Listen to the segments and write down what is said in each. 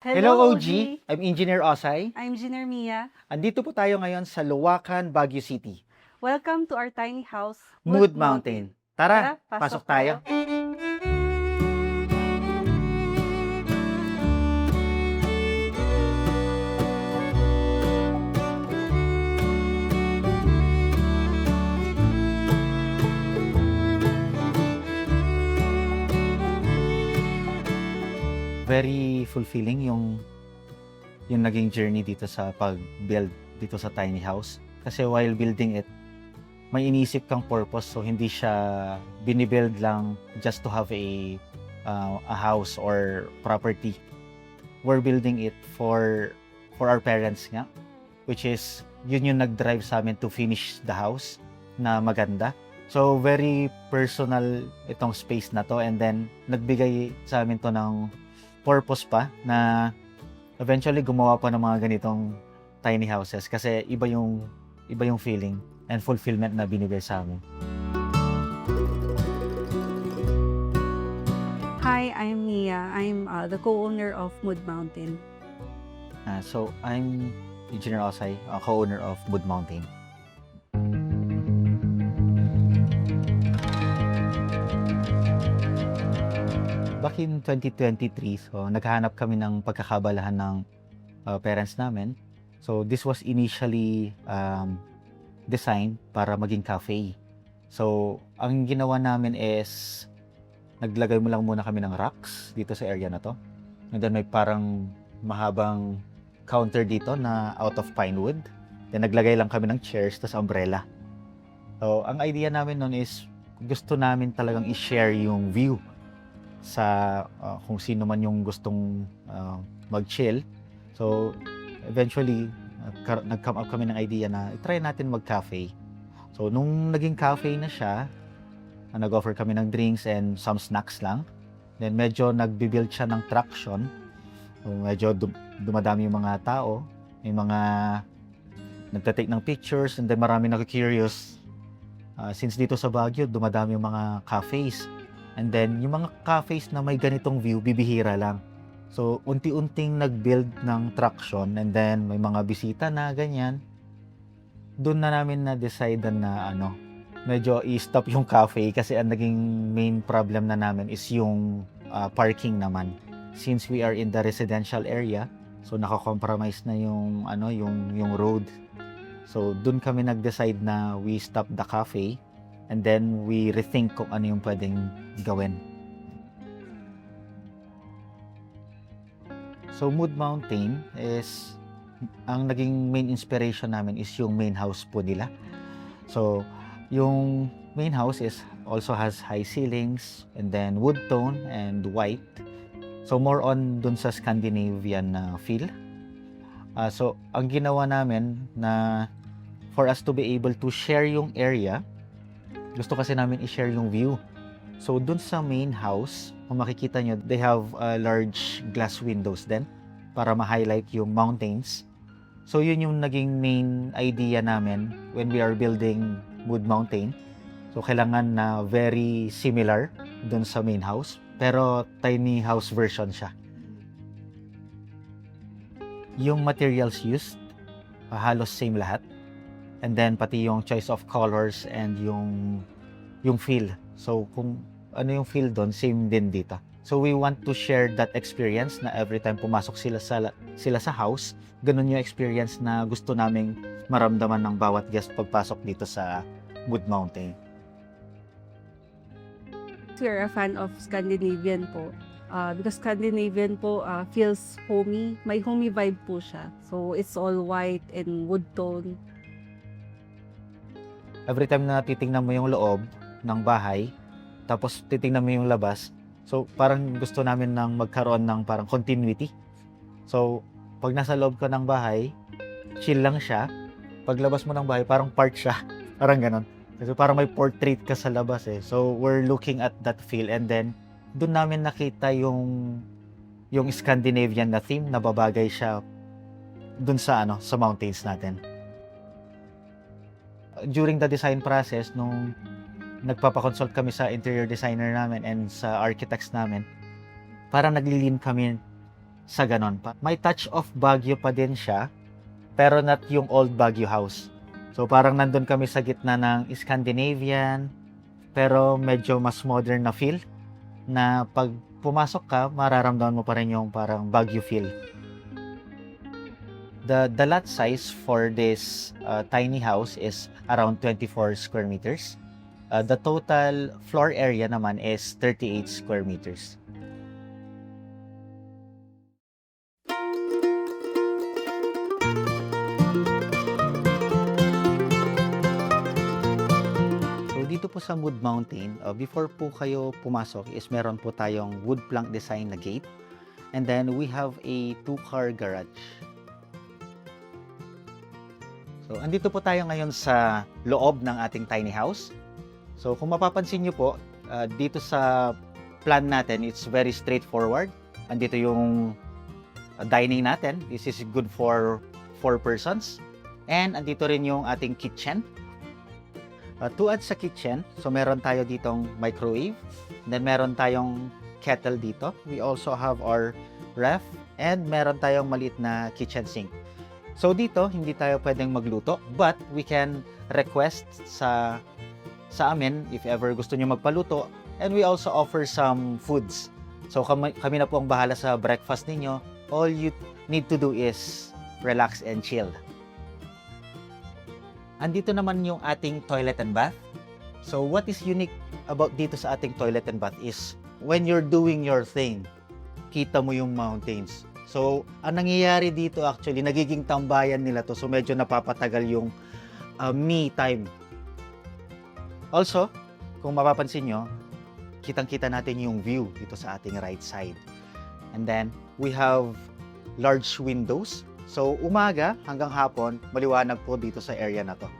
Hello, Hello, OG. OG! I'm Engineer Osay. I'm Engineer Mia. Andito po tayo ngayon sa Luwakan, Baguio City, Welcome to our tiny house, Mood Mountain. Tara, pasok tayo. Very fulfilling yung naging journey dito sa pag-build dito sa tiny house. Kasi while building it, may iniisip kang purpose, so hindi siya binibuild lang just to have a house or property. We're building it for our parents nga, which is yun yung nag-drive sa amin to finish the house na maganda. So very personal itong space na to, and then nagbigay sa amin to ng purpose pa na eventually gumawa pa ng mga ganitong tiny houses kasi iba yung feeling and fulfillment na binibigay sa amin. Hi, I'm Mia. I'm the co-owner of Mood Mountain. So I'm Engineer Osay, co-owner of Mood Mountain. Back in 2023, so naghahanap kami ng pagkakabalahan ng parents namin. So this was initially designed para maging cafe. So ang ginawa namin is naglagay mo lang muna kami ng racks dito sa area na to. And then may parang mahabang counter dito na out of pine wood. Then naglagay lang kami ng chairs tas umbrella. So ang idea namin noon is gusto namin talagang i-share yung view sa kung sino man yung gustong mag-chill. So eventually nag-come up kami ng idea na i-try natin mag-cafe. So nung naging cafe na siya, nag-offer kami ng drinks and some snacks lang. Then medyo nagbi-build siya ng traction. So medyo dumadami yung mga tao, may mga nagta-take ng pictures, and then marami nag-curious. Since dito sa Baguio, dumadami yung mga cafes. And then, yung mga cafes na may ganitong view, bibihira lang. So, unti-unting nag-build ng traction, and then may mga bisita na ganyan. Doon na namin na-decide na medyo i-stop yung cafe kasi ang naging main problem na namin is yung parking naman. Since we are in the residential area, so naka-compromise na yung road. So, doon kami nag-decide na we stop the cafe. And then, we rethink kung ano yung pwedeng gawin. So, Mood Mountain is, ang naging main inspiration namin is yung main house po nila. So, yung main house also has high ceilings, and then wood tone and white. So, more on dun sa Scandinavian feel. So, ang ginawa namin na for us to be able to share yung area, gusto kasi namin i-share yung view. So, dun sa main house, kung makikita nyo, they have large glass windows din para ma-highlight yung mountains. So, yun yung naging main idea namin when we are building Mood Mountain. So, kailangan na very similar dun sa main house, pero tiny house version siya. Yung materials used, halos same lahat. And then pati yung choice of colors and yung feel. So kung ano yung feel doon, same din dito. So we want to share that experience na every time pumasok sila sa house, ganun yung experience na gusto naming maramdaman ng bawat guest pagpasok dito sa Mood Mountain. We're a fan of Scandinavian po. Because Scandinavian po feels homey. May homey vibe po siya. So it's all white and wood tone. Every time na titingnan mo yung loob ng bahay, tapos titingnan mo yung labas, so parang gusto namin nang magkaroon ng parang continuity. So, pag nasa loob ka ng bahay, chill lang siya. Paglabas mo ng bahay, parang part siya. Parang ganon. Kasi parang may portrait ka sa labas eh. So, we're looking at that feel, and then doon namin nakita yung Scandinavian na theme na babagay siya doon sa mountains natin. During the design process, nung nagpapakonsult kami sa interior designer namin and sa architects namin, parang naglilin kami sa ganon pa. May touch of Baguio pa din siya, pero not yung old Baguio house. So parang nandun kami sa gitna ng Scandinavian, pero medyo mas modern na feel, na pag pumasok ka, mararamdaman mo pa rin yung parang Baguio feel. The lot size for this tiny house is around 24 square meters. The total floor area naman is 38 square meters. So dito po sa Mood Mountain, before po kayo pumasok is meron po tayong wood plank design na gate. And then we have a 2-car garage. So, andito po tayo ngayon sa loob ng ating tiny house. So, kung mapapansin nyo po, dito sa plan natin, it's very straightforward. Andito yung dining natin. This is good for 4 persons. And andito rin yung ating kitchen. To add sa kitchen, so meron tayo ditong microwave. Then meron tayong kettle dito. We also have our ref. And meron tayong maliit na kitchen sink. So dito, hindi tayo pwedeng magluto, but we can request sa amin if ever gusto nyo magpaluto, and we also offer some foods. So kami na po ang bahala sa breakfast ninyo. All you need to do is relax and chill. Andito naman yung ating toilet and bath. So what is unique about dito sa ating toilet and bath is when you're doing your thing, kita mo yung mountains. So, ang nangyayari dito actually, nagiging tambayan nila to. So, medyo napapatagal yung me time. Also, kung mapapansin nyo, kitang-kita natin yung view dito sa ating right side. And then, we have large windows. So, umaga hanggang hapon, maliwanag po dito sa area na to.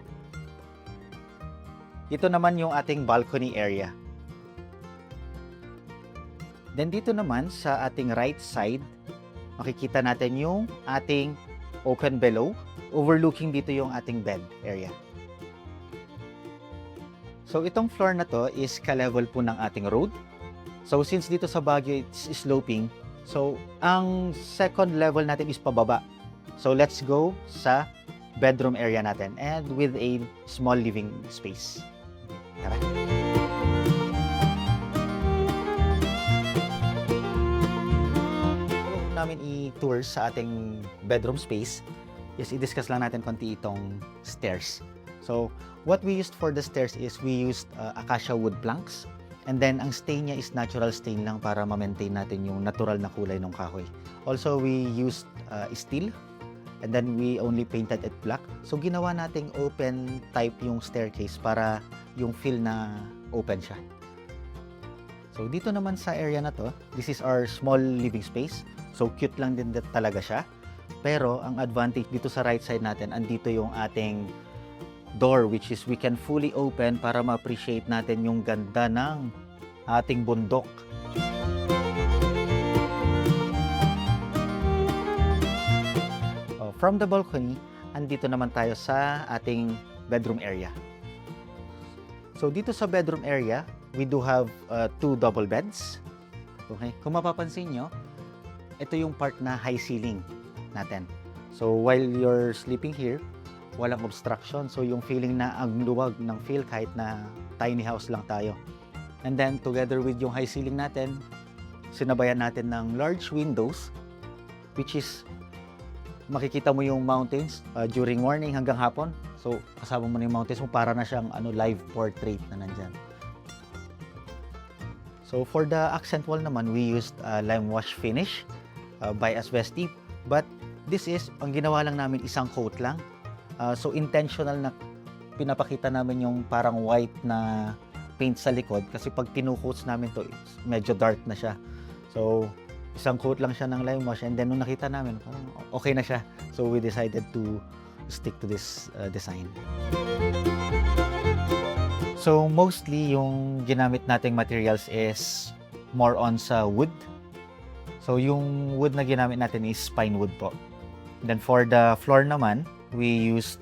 Ito naman yung ating balcony area. Then, dito naman sa ating right side, makikita natin yung ating open below. Overlooking dito yung ating bed area. So, itong floor na to is ka-level po ng ating road. So, since dito sa Baguio, it's sloping. So, ang second level natin is pababa. So, let's go sa bedroom area natin and with a small living space. Tara! Namin i-tour sa ating bedroom space is i-discuss lang natin konti itong stairs. So, what we used for the stairs is we used acacia wood planks, and then ang stain niya is natural stain lang para ma-maintain natin yung natural na kulay ng kahoy. Also, we used steel, and then we only painted it black. So, ginawa nating open type yung staircase para yung feel na open siya. So, dito naman sa area na to, this is our small living space. So, cute lang din talaga siya. Pero, ang advantage dito sa right side natin, andito yung ating door, which is we can fully open para ma-appreciate natin yung ganda ng ating bundok. From the balcony, andito naman tayo sa ating bedroom area. So, dito sa bedroom area, we do have 2 double beds. Okay? Kung mapapansin nyo, ito yung part na high ceiling natin. So, while you're sleeping here, walang obstruction. So, yung feeling na ang luwag ng feel kahit na tiny house lang tayo. And then, together with yung high ceiling natin, sinabayan natin ng large windows, which is makikita mo yung mountains during morning hanggang hapon. So, kasama mo na yung mountains mo, para na siyang live portrait na nandyan. So, for the accent wall naman, we used lime wash finish by Asbesti. But this is, ang ginawa lang namin, isang coat lang. So, intentional na pinapakita namin yung parang white na paint sa likod. Kasi pag tinukoats namin to, medyo dark na siya. So, isang coat lang siya ng lime wash. And then, nung nakita namin, parang okay na siya. So, we decided to stick to this design. So, mostly yung ginamit nating materials is more on sa wood. So, yung wood na ginamit natin is pine wood po. Then, for the floor naman, we used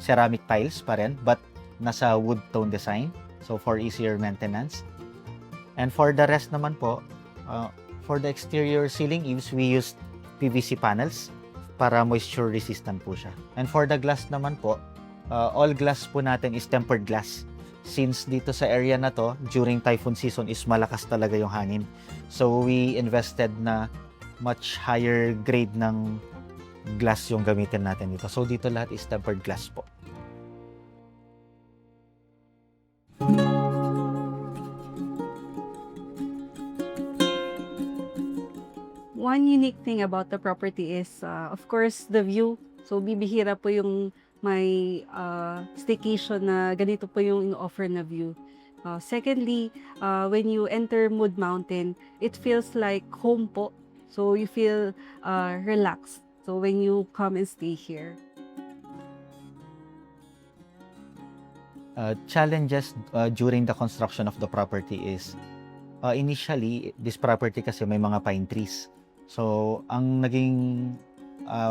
ceramic tiles pa rin, but nasa wood tone design. So, for easier maintenance. And for the rest naman po, For the exterior ceiling eaves, we used PVC panels para moisture resistant po siya. And for the glass naman po, all glass po natin is tempered glass. Since dito sa area na to, during typhoon season is malakas talaga yung hangin. So we invested na much higher grade ng glass yung gamitin natin dito. So dito lahat is tempered glass po. One unique thing about the property is, of course, the view. So, bibihira po yung may staycation na ganito po yung in-offer na view. Secondly, when you enter Mood Mountain, it feels like home po. So, you feel relaxed. So, when you come and stay here. Challenges during the construction of the property is, initially, this property kasi may mga pine trees. So, ang naging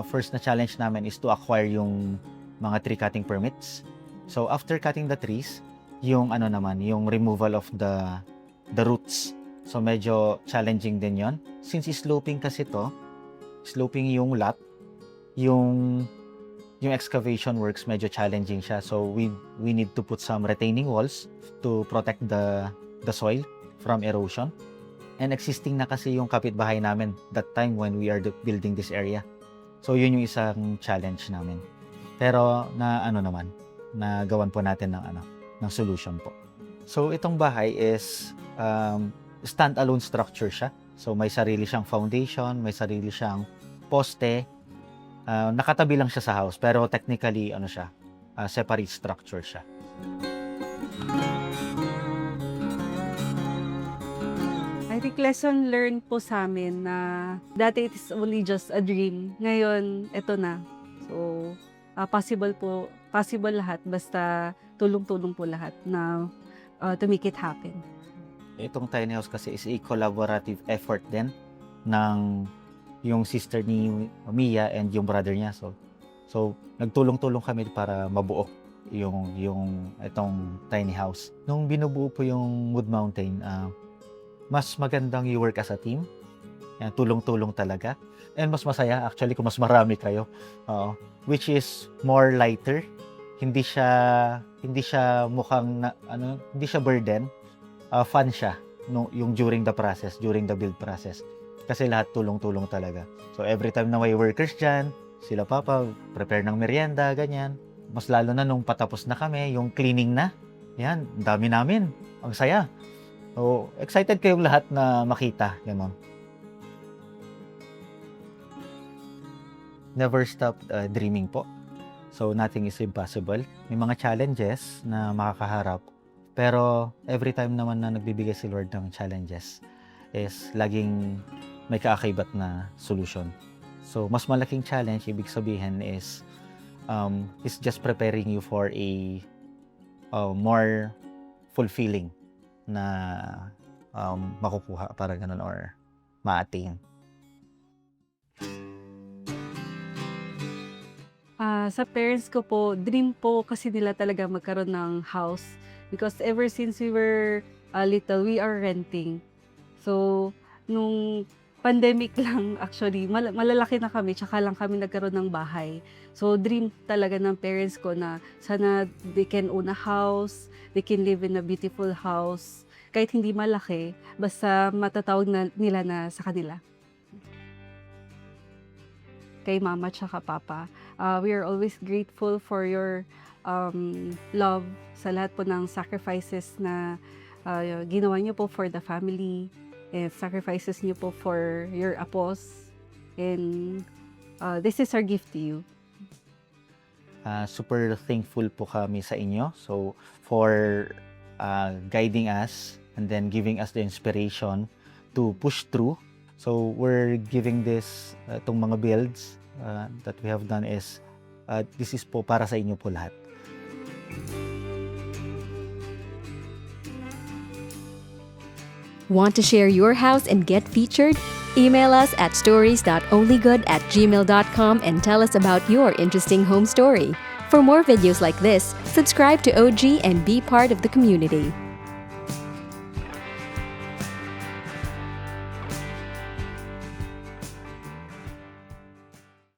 first na challenge namin is to acquire yung mga tree cutting permits. So, after cutting the trees, yung yung removal of the roots. So, medyo challenging din yon. Since sloping kasi to, sloping yung lot, yung excavation works medyo challenging siya. So, we need to put some retaining walls to protect the soil from erosion. And existing na kasi yung kapitbahay namin that time when we are building this area. So, yun yung isang challenge namin. Pero, nagawan po natin ng solution po. So, itong bahay is stand-alone structure siya. So, may sarili siyang foundation, may sarili siyang poste. Nakatabi lang siya sa house, pero technically, separate structure siya. I think lesson learned po sa amin na dati it is only just a dream. Ngayon, eto na. So, possible lahat basta tulong-tulong po lahat na to make it happen. Itong tiny house kasi is a collaborative effort din ng yung sister ni Mia and yung brother niya. So nagtulong-tulong kami para mabuo yung itong tiny house. Nung binubuo po yung Mood Mountain, mas magandang you work as a team. Yan, tulong-tulong talaga. And mas masaya actually kung mas marami kayo. Which is more lighter. Hindi siya mukhang hindi siya burden. Fun siya yung during the build process. Kasi lahat tulong-tulong talaga. So every time na may workers dyan, sila papa, prepare ng merienda, ganyan. Mas lalo na nung patapos na kami, yung cleaning na. Yan, ang dami namin. Ang saya. So, excited kayong lahat na makita. Ganon. Never stop dreaming po. So, nothing is impossible. May mga challenges na makakaharap. Pero, every time naman na nagbibigay si Lord ng challenges, is laging may kaakibat na solution. So, mas malaking challenge, ibig sabihin is just preparing you for a more fulfilling na makukuha para ganun or ma-attain. Sa parents ko po, dream po kasi nila talaga magkaroon ng house. Because ever since we were little, we are renting. So, nung pandemic lang actually, malalaki na kami, tsaka lang kami nagkaroon ng bahay. So, dream talaga ng parents ko na sana they can own a house, they can live in a beautiful house. Kahit hindi malaki, basta matatawag nila na sa kanila. Kay mama tsaka papa, we are always grateful for your love sa lahat po ng sacrifices na ginawa niyo po for the family, and sacrifices niyo po for your apos. And this is our gift to you. Super thankful po kami sa inyo. So, for guiding us and then giving us the inspiration to push through. So, we're giving this, itong mga builds that we have done is, this is po para sa inyo po lahat. Want to share your house and get featured? Email us at stories.onlygood@gmail.com and tell us about your interesting home story. For more videos like this, subscribe to OG and be part of the community.